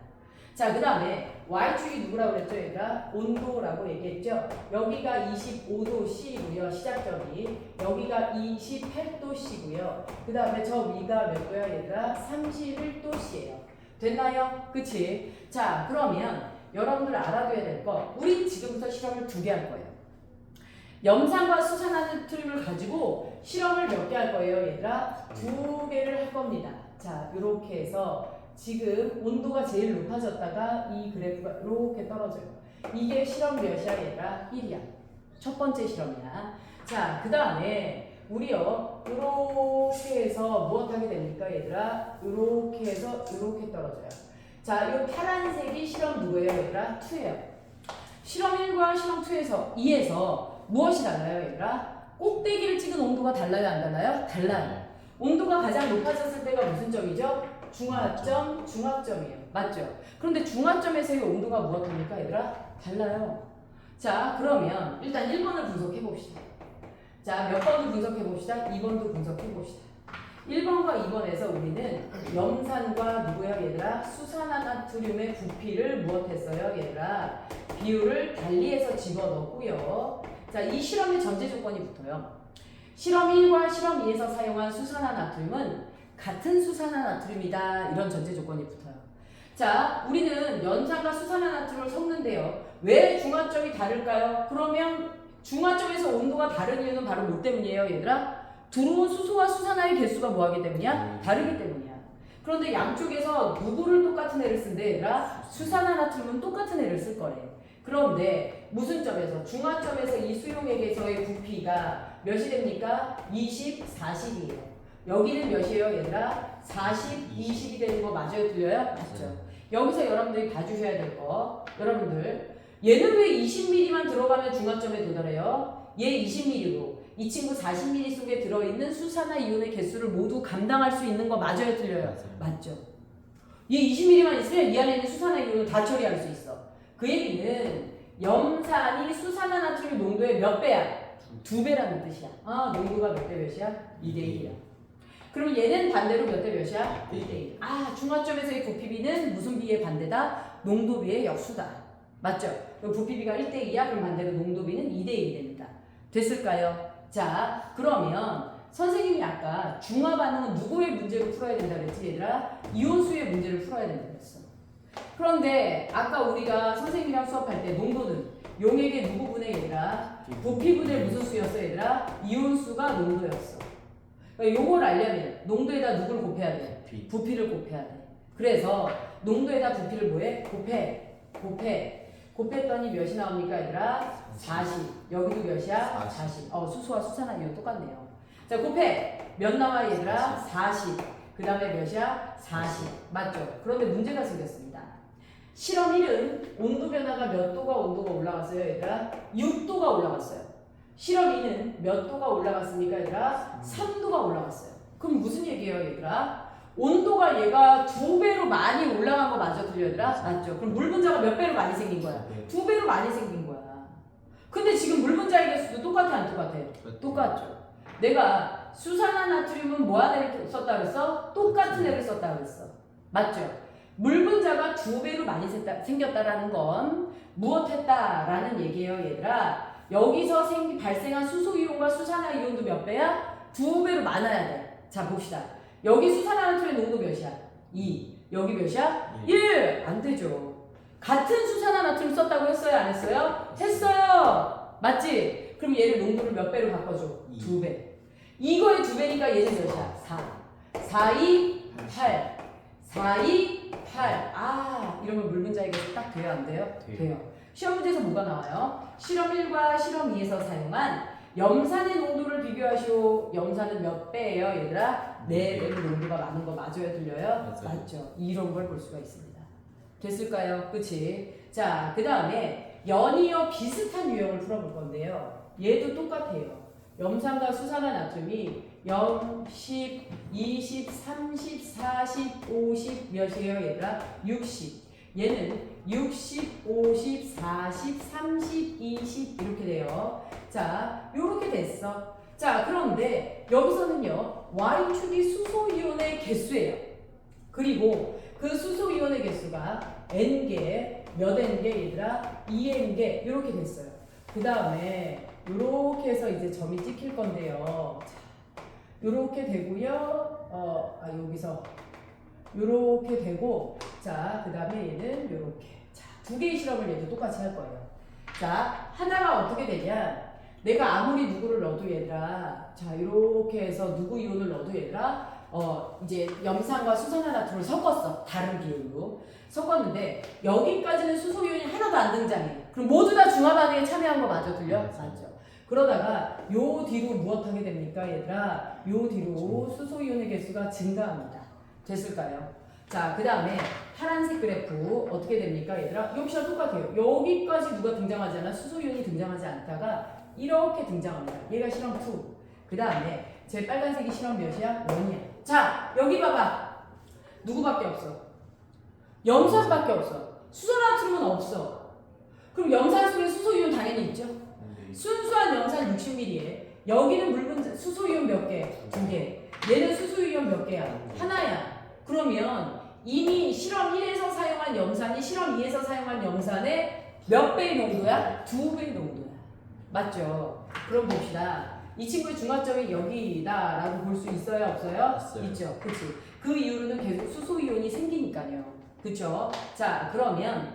자, 그 다음에 Y축이 누구라고 그랬죠 얘들아? 온도라고 얘기했죠. 여기가 25도씨고요. 시작점이. 여기가 28도씨고요. 그 다음에 저 위가 몇 도야 얘들아? 31도씨예요. 됐나요? 그치? 자, 그러면 여러분들 알아둬야 될 거, 우리 지금부터 실험을 2개 할 거예요. 염산과 수산화나트륨을 가지고 실험을 몇 개 할 거예요 얘들아? 2개를 할 겁니다. 자, 이렇게 해서 지금 온도가 제일 높아졌다가 이 그래프가 이렇게 떨어져요. 이게 실험 몇이야 얘들아? 1이야. 첫 번째 실험이야. 자, 그 다음에 우리요 이렇게 해서 무엇 하게 됩니까 얘들아? 이렇게 해서 이렇게 떨어져요. 자, 이 파란색이 실험 누구예요 얘들아? 2예요. 실험 1과 실험 2에서 무엇이 달라요 얘들아? 꼭대기를 찍은 온도가 달라요 안 달라요? 달라요. 온도가 가장 높아졌을 때가 무슨 점이죠? 중화점, 중합점이에요. 맞죠? 그런데 중합점에서의 온도가 무엇입니까 얘들아? 달라요. 자, 그러면 일단 1번을 분석해 봅시다. 자, 몇 번도 분석해 봅시다. 2번도 분석해 봅시다. 1번과 2번에서 우리는 염산과 누구야 얘들아? 수산화나트륨의 부피를 무엇했어요 얘들아? 비율을 달리해서 집어넣고요. 자, 이 실험의 전제 조건이 붙어요. 실험 1과 실험 2에서 사용한 수산화나트륨은 같은 수산화나트륨이다. 이런 전제 조건이 붙어요. 자, 우리는 염산과 수산화나트륨을 섞는데요. 왜 중화점이 다를까요? 그러면 중화점에서 온도가 다른 이유는 바로 뭐 때문이에요 얘들아? 들어온 수소와 수산화의 개수가 뭐하기 때문이야? 다르기 때문이야. 그런데 양쪽에서 누구를 똑같은 애를 쓴대 얘들아? 수산화나트륨은 똑같은 애를 쓸 거래. 그런데 무슨 점에서? 중화점에서 이 수용액에서의 부피가 몇이 됩니까? 20, 40이에요. 여기는 몇이에요 얘들아? 40, 20이 되는 거 맞아요? 틀려요? 맞죠. 여기서 여러분들이 봐주셔야 될 거, 여러분들 얘는 왜 20ml만 들어가면 중화점에 도달해요? 얘 20ml고 이 친구 40ml 속에 들어있는 수산화 이온의 개수를 모두 감당할 수 있는 거 맞아요? 틀려요? 맞죠. 얘 20ml만 있으면 이 안에 있는 수산화 이온을 다 처리할 수 있어. 그 얘기는 염산이 수산화나트륨 농도의 몇 배야? 2배라는 뜻이야. 농도가 몇 대 몇이야? 2대 1이야. 그럼 얘는 반대로 몇 대 몇이야? 1대 1. 중화점에서의 부피비는 무슨 비의 반대다? 농도비의 역수다. 맞죠? 그럼 부피비가 1대 2야? 그럼 반대로 농도비는 2대 1이 됩니다. 됐을까요? 자, 그러면 선생님이 아까 중화 반응은 누구의 문제로 풀어야 된다 그랬지 얘들아? 이온수의 문제를 풀어야 된다 그랬어. 그런데 아까 우리가 선생님이랑 수업할 때 농도는 용액의 누구분의 얘들아? 부피분의 무슨 수였어 얘들아? 이온수가 농도였어. 그러니까 요걸 알려면 농도에다 누구를 곱해야 돼? 부피를 곱해야 돼. 그래서 농도에다 부피를 뭐해? 곱했더니 몇이 나옵니까 얘들아? 40. 여기도 몇이야? 40. 수소와 수산화 이온 똑같네요. 자, 곱해. 몇 나와 얘들아? 40. 그 다음에 몇이야? 40. 맞죠? 그런데 문제가 생겼습니다. 실험 1은 온도 변화가 몇 도가 온도가 올라갔어요 얘들아? 6도가 올라갔어요. 실험 2는 몇 도가 올라갔습니까 얘들아? 3도가 올라갔어요. 그럼 무슨 얘기예요 얘들아? 온도가 얘가 2배로 많이 올라간 거 맞죠? 틀려 얘들아? 맞죠? 그럼 물 분자가 몇 배로 많이 생긴 거야? 2배로 많이 생긴 거야. 근데 지금 물 분자의 개수도 똑같아 안 똑같아? 똑같죠. 내가 수산화나트륨은 뭐 하는 애를 썼다 그랬어? 똑같은 애를 썼다 그랬어. 맞죠? 물 분자가 2배로 많이 생겼다라는 건 무엇했다라는 얘기예요 얘들아? 여기서 발생한 수소이온과 수산화이온도 몇 배야? 2배로 많아야 돼. 자, 봅시다. 여기 수산화나트륨 농도 몇이야? 2. 여기 몇이야? 1. 안 되죠. 같은 수산화나트륨 썼다고 했어요? 안 했어요? 했어요. 맞지? 그럼 얘를 농도를 몇 배로 바꿔줘? 2배. 이거의 2배니까 얘는 몇이야? 4. 4, 2, 8. 4, 2, 8. 이러면 물 분자의 개수 딱 돼요? 안 돼요? 돼요. 시험 문제에서 뭐가 나와요? 실험 1과 실험 2에서 사용한 염산의 농도를 비교하시오. 염산은 몇 배예요, 얘들아? 4배로 농도가 많은 거 맞아요, 들려요? 맞죠. 이런 걸 볼 수가 있습니다. 됐을까요? 그치? 자, 그 다음에 연이어 비슷한 유형을 풀어볼 건데요. 얘도 똑같아요. 염산과 수산화 나트륨이 0, 10, 20, 30, 40, 50 몇이에요, 얘들아? 60. 얘는 60, 50, 40, 30, 20 이렇게 돼요. 자, 요렇게 됐어. 자, 그런데 여기서는요, Y축이 수소이온의 개수예요. 그리고 그 수소이온의 개수가 N개, 몇 N개 얘들아? 2N개 이렇게 됐어요. 그 다음에 요렇게 해서 이제 점이 찍힐 건데요. 자, 요렇게 되고요. 여기서 요렇게 되고, 자, 그 다음에 얘는 요렇게. 자, 두 개의 실험을 얘도 똑같이 할 거예요. 자, 하나가 어떻게 되냐? 내가 아무리 누구를 넣어도 얘들아, 자, 요렇게 해서 누구 이온을 넣어도 얘들아, 이제 염산과 수산화나트륨을 섞었어. 다른 비율로. 섞었는데, 여기까지는 수소이온이 하나도 안 등장해. 그럼 모두 다 중화 반응에 참여한 거 맞아, 들려? 맞죠. 그러다가 요 뒤로 무엇하게 됩니까, 얘들아? 요 뒤로 수소이온의 개수가 증가합니다. 됐을까요? 자, 그 다음에 파란색 그래프 어떻게 됩니까, 얘들아? 역시나 똑같아요. 여기까지 누가 등장하지 않아? 수소이온이 등장하지 않다가 이렇게 등장합니다. 얘가 실험 2. 그 다음에 제 빨간색이 실험 몇이야? 1이야. 자, 여기 봐봐. 누구밖에 없어? 염산밖에 없어. 수소나트륨은 없어. 그럼 염산 속에 수소이온 당연히 있죠? 순수한 염산 60ml에 여기는 묽은 수소이온 몇 개? 2개. 얘는 수소이온 몇 개야? 하나야. 그러면 이미 실험 1에서 사용한 염산이 실험 2에서 사용한 염산의 몇 배의 농도야? 2배의 농도야. 맞죠? 그럼 봅시다. 이 친구의 중화점이 여기다라고 볼 수 있어요? 없어요? 있죠. 그치? 그 이후로는 계속 수소이온이 생기니까요. 그쵸? 자, 그러면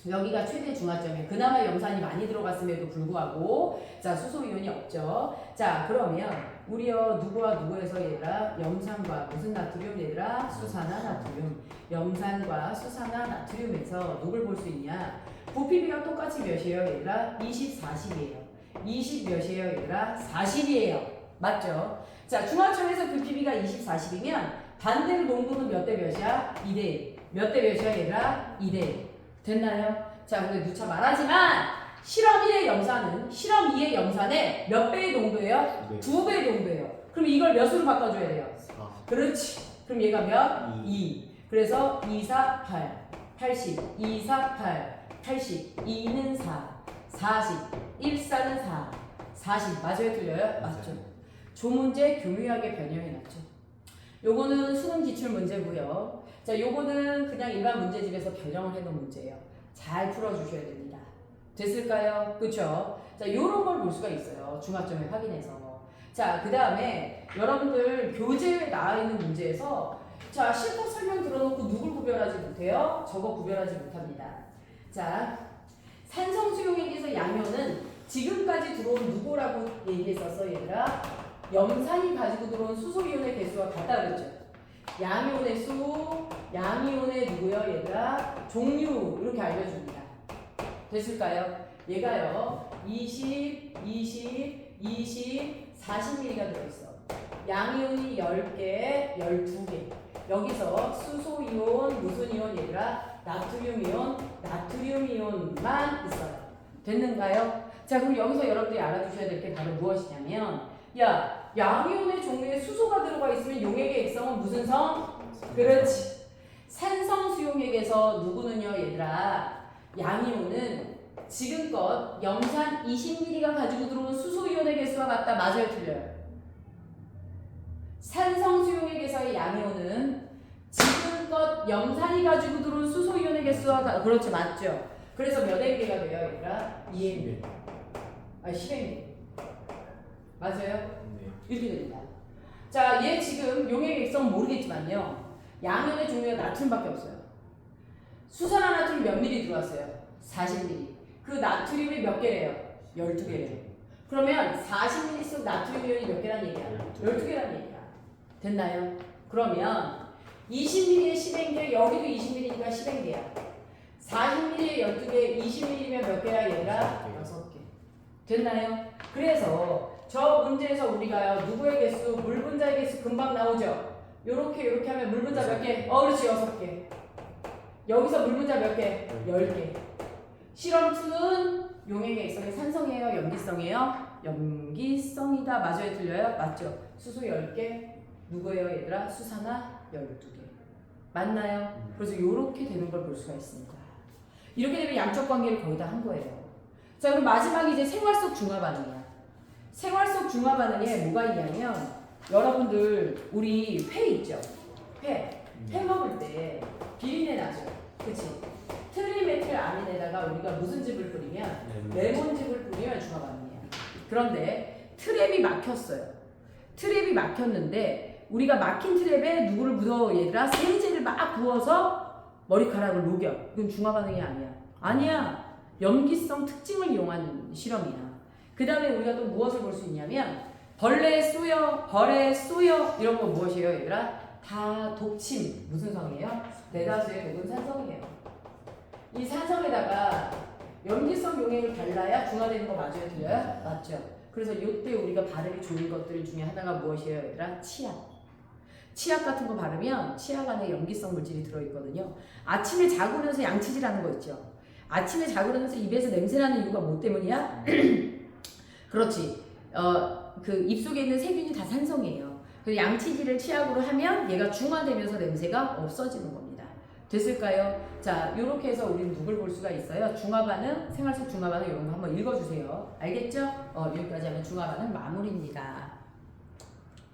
여기가 최대 중화점이에요. 그나마 염산이 많이 들어갔음에도 불구하고 자, 수소이온이 없죠. 자, 그러면 우리요 누구와 누구에서 얘들아? 염산과 무슨 나트륨 얘들아? 수산화 나트륨. 염산과 수산화 나트륨에서 누굴 볼 수 있냐? 부피비가 똑같이 몇이에요 얘들아? 20, 40이에요. 20 몇이에요 얘들아? 40이에요. 맞죠? 자, 중화점에서 부피비가 20, 40이면 반대로 농도는 몇 대 몇이야? 2대1. 몇 대 몇이야 얘들아? 2대1. 됐나요? 자, 근데 누차 말하지만 실험 1의 염산은 실험 2의 염산의 몇 배의 농도예요? 네. 2배의 농도예요. 그럼 이걸 몇으로 바꿔줘야 돼요? 4. 그렇지. 그럼 얘가 몇? 2. 그래서 2, 4, 8. 80. 2, 4, 8. 80. 2는 4. 40. 1, 4는 4. 40. 맞아요? 틀려요? 맞죠. 조문제 교묘하게 변형해놨죠. 요거는 수능 기출 문제고요. 자, 요거는 그냥 일반 문제집에서 변형을 해놓은 문제예요. 잘 풀어주셔야 됩니다. 됐을까요? 그쵸? 자, 요런 걸 볼 수가 있어요. 중화점을 확인해서. 자, 그 다음에 여러분들 교재에 나와 있는 문제에서 자, 실컷 설명 들어놓고 누굴 구별하지 못해요? 저거 구별하지 못합니다. 자, 산성수용액에서 양효는 지금까지 들어온 누구라고 얘기했었어, 얘들아? 염산이 가지고 들어온 수소이온의 개수와 같다 그랬죠? 양이온의 수, 양이온의 누구요, 얘들아? 종류 이렇게 알려줍니다. 됐을까요? 얘가요 20, 20, 20, 40ml가 들어있어. 양이온이 10개, 12개. 여기서 수소이온, 무슨 이온 얘들아? 나트륨이온, 나트륨이온만 있어요. 됐는가요? 자, 그럼 여기서 여러분들이 알아두셔야 될 게 바로 무엇이냐면 야, 양이온의 종류에 수소가 들어가 있으면 용액의 액성은 무슨 성? 그렇지. 산성 수용액에서 누구는요, 얘들아? 양이온은 지금껏 염산 20ml가 가지고 들어온 수소이온의 개수와 같다. 맞아요, 틀려요? 산성 수용액에서의 양이온은 지금껏 염산이 가지고 들어온 수소이온의 개수와 같다. 그렇죠, 맞죠? 그래서 몇 N개가 돼요, 얘들아? 2N. 10N. 맞아요? 네. 이렇게 됩니다. 자, 얘 지금 용액 액성 모르겠지만요. 양이온의 종류가 나트륨밖에 없어요. 수산화 나트륨 몇 미리 들어왔어요? 40ml. 그 나트륨이 몇 개래요? 12개래요. 그러면 40ml 속 나트륨 이온이 몇 개란 얘기야? 12개란 얘기야. 됐나요? 그러면 20ml에 10N개, 여기도 20ml니까 10N개야. 40ml에 12개, 20ml면 몇 개야 얘들아? 6개. 됐나요? 그래서 저 문제에서 우리가요 누구의 개수, 물 분자의 개수 금방 나오죠? 요렇게 하면 물 분자 몇 개? 그렇지 6개. 여기서 물 분자 몇 개? 10개. 실험 2는 용액의 액성이 산성이에요? 염기성이에요? 염기성이다. 맞아요? 틀려요? 맞죠? 수소 10개. 누구예요 얘들아? 수산화 12개. 맞나요? 그래서 이렇게 되는 걸 볼 수가 있습니다. 이렇게 되면 양적 관계를 거의 다 한 거예요. 자 그럼 마지막이 이제 생활 속 중화 반응이야. 생활 속 중화 반응에 뭐가 있냐면 여러분들 우리 회 있죠? 회 먹을 때 비린내 나죠? 그치? 트리메틸 아민에다가 우리가 무슨 즙을 뿌리면 레몬즙을 뿌리면 중화 반응이야. 그런데 트랩이 막혔어요. 트랩이 막혔는데 우리가 막힌 트랩에 누구를 묻어 얘들아? 세제를 막 부어서 머리카락을 녹여. 이건 중화 반응이 아니야. 아니야. 염기성 특징을 이용한 실험이야. 그 다음에 우리가 또 무엇을 볼 수 있냐면 벌레 쏘여, 벌에 쏘여 이런 거 무엇이에요 얘들아? 다 독침. 무슨 성이에요? 대다수의 독은 산성이에요. 이 산성에다가 염기성 용액을 발라야 중화되는 거 맞아요? 틀려요? 맞죠? 그래서 이때 우리가 바르기 좋은 것들 중에 하나가 무엇이에요 얘들아? 치약. 치약 같은 거 바르면 치약 안에 염기성 물질이 들어있거든요. 아침에 자고 일어나서 양치질하는 거 있죠. 아침에 자고 일어나서 입에서 냄새나는 이유가 뭐 때문이야? 그렇지. 그 입속에 있는 세균이 다 산성이에요. 그래서 양치질을 치약으로 하면 얘가 중화되면서 냄새가 없어지는 겁니다. 됐을까요? 자, 이렇게 해서 우리는 누굴 볼 수가 있어요? 중화 반응, 생활 속 중화 반응 이런 거 한번 읽어주세요. 알겠죠? 여기까지 하면 중화 반응 마무리입니다.